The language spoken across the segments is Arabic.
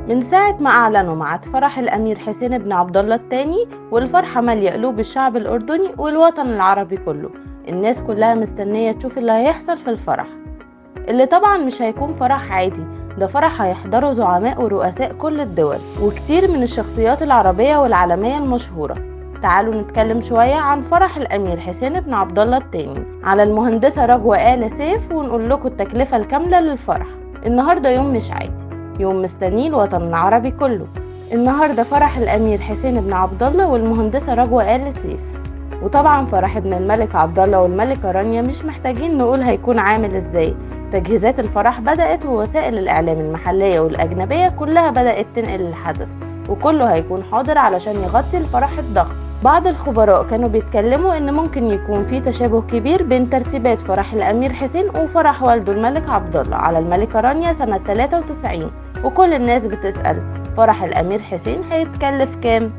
من ساعة ما أعلنوا ميعاد فرح الأمير حسين بن عبد الله الثاني، والفرحة مالية قلوب الشعب الأردني والوطن العربي كله. الناس كلها مستنية تشوف اللي هيحصل في الفرح، اللي طبعا مش هيكون فرح عادي، ده فرح هيحضره زعماء ورؤساء كل الدول وكتير من الشخصيات العربية والعالمية المشهورة. تعالوا نتكلم شوية عن فرح الأمير حسين بن عبد الله الثاني على المهندسة رجوة آل سيف، ونقول لكم التكلفة الكاملة للفرح. النهاردة يوم مش عادي، يوم مستنيه الوطن العربي كله. النهاردة فرح الأمير حسين بن عبد الله والمهندسة رجوة آل سيف، وطبعا فرح ابن الملك عبد الله والملكة رانيا مش محتاجين نقول هيكون عامل ازاي. تجهيزات الفرح بدأت، ووسائل الإعلام المحلية والأجنبية كلها بدأت تنقل الحدث، وكله هيكون حاضر علشان يغطي الفرح الضخم. بعض الخبراء كانوا بيتكلموا ان ممكن يكون في تشابه كبير بين ترتيبات فرح الأمير حسين وفرح والده الملك عبد الله على الملكة رانيا سنة 93. وكل الناس بتسأل فرح الأمير حسين هيتكلف كام؟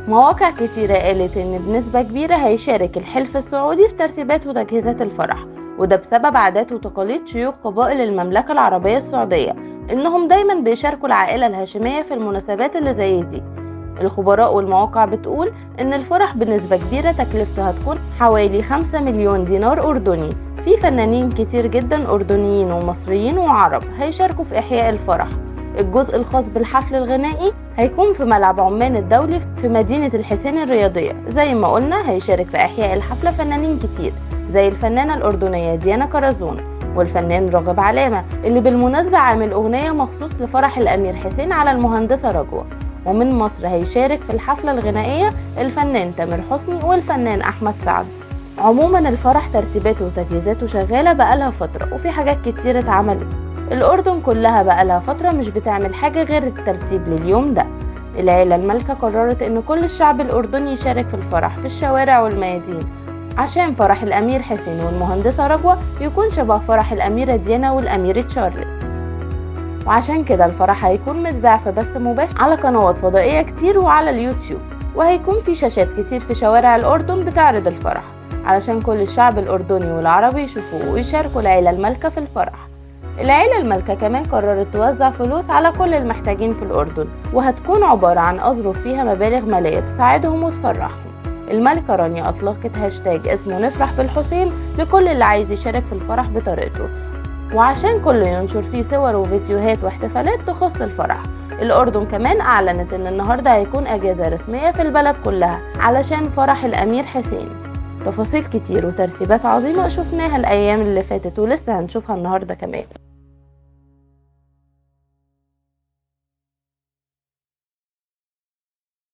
مواقع كتيرة قالت ان بنسبة كبيرة هيشارك الحلف السعودي في ترتيبات وتجهيزات الفرح، وده بسبب عادات وتقاليد شيوخ قبائل المملكة العربية السعودية، انهم دايما بيشاركوا العائلة الهاشمية في المناسبات اللي زي دي. الخبراء والمواقع بتقول ان الفرح بنسبة كبيرة تكلفته هتكون حوالي 5 مليون دينار أردني. في فنانين كتير جدا أردنيين ومصريين وعرب هيشاركوا في إحياء الفرح. الجزء الخاص بالحفل الغنائي هيكون في ملعب عمان الدولي في مدينة الحسين الرياضية. زي ما قلنا هيشارك في إحياء الحفلة فنانين كتير زي الفنانة الأردنية ديانا كرزون والفنان راغب علامة، اللي بالمناسبة عامل أغنية مخصوص لفرح الأمير حسين على المهندسة رجوة. ومن مصر هيشارك في الحفلة الغنائية الفنان تامر حسني والفنان أحمد سعد. عموما الفرح ترتيباته وتجهيزاته شغالة بقالها فترة، وفي حاجات كتير اتعملت. الأردن كلها بقالها فترة مش بتعمل حاجة غير الترتيب لليوم ده. العيلة المالكة قررت ان كل الشعب الأردني يشارك في الفرح في الشوارع والميادين، عشان فرح الأمير حسين والمهندسة رجوة يكون شبه فرح الأميرة ديانا والأمير تشارلز. وعشان كده الفرح هيكون متذاع في بث مباشر على قنوات فضائية كتير وعلى اليوتيوب، وهيكون في شاشات كتير في شوارع الأردن بتعرض الفرح علشان كل الشعب الأردني والعربي يشوفوه ويشاركوا العيلة المالكة في الفرح. العيلة المالكة كمان قررت توزع فلوس على كل المحتاجين في الأردن، وهتكون عبارة عن أظرف فيها مبالغ مالية تساعدهم وتفرحهم. الملكة رانيا أطلقت هاشتاج اسمه نفرح بالحسين لكل اللي عايز يشارك في الفرح بطريقته، وعشان كله ينشر فيه صور وفيديوهات واحتفالات تخص الفرح. الأردن كمان أعلنت إن النهاردة هيكون أجازة رسمية في البلد كلها علشان فرح الأمير حسين. تفاصيل كتير وترتيبات عظيمة شفناها الأيام اللي فاتت ولسه هنشوفها النهاردة كمان.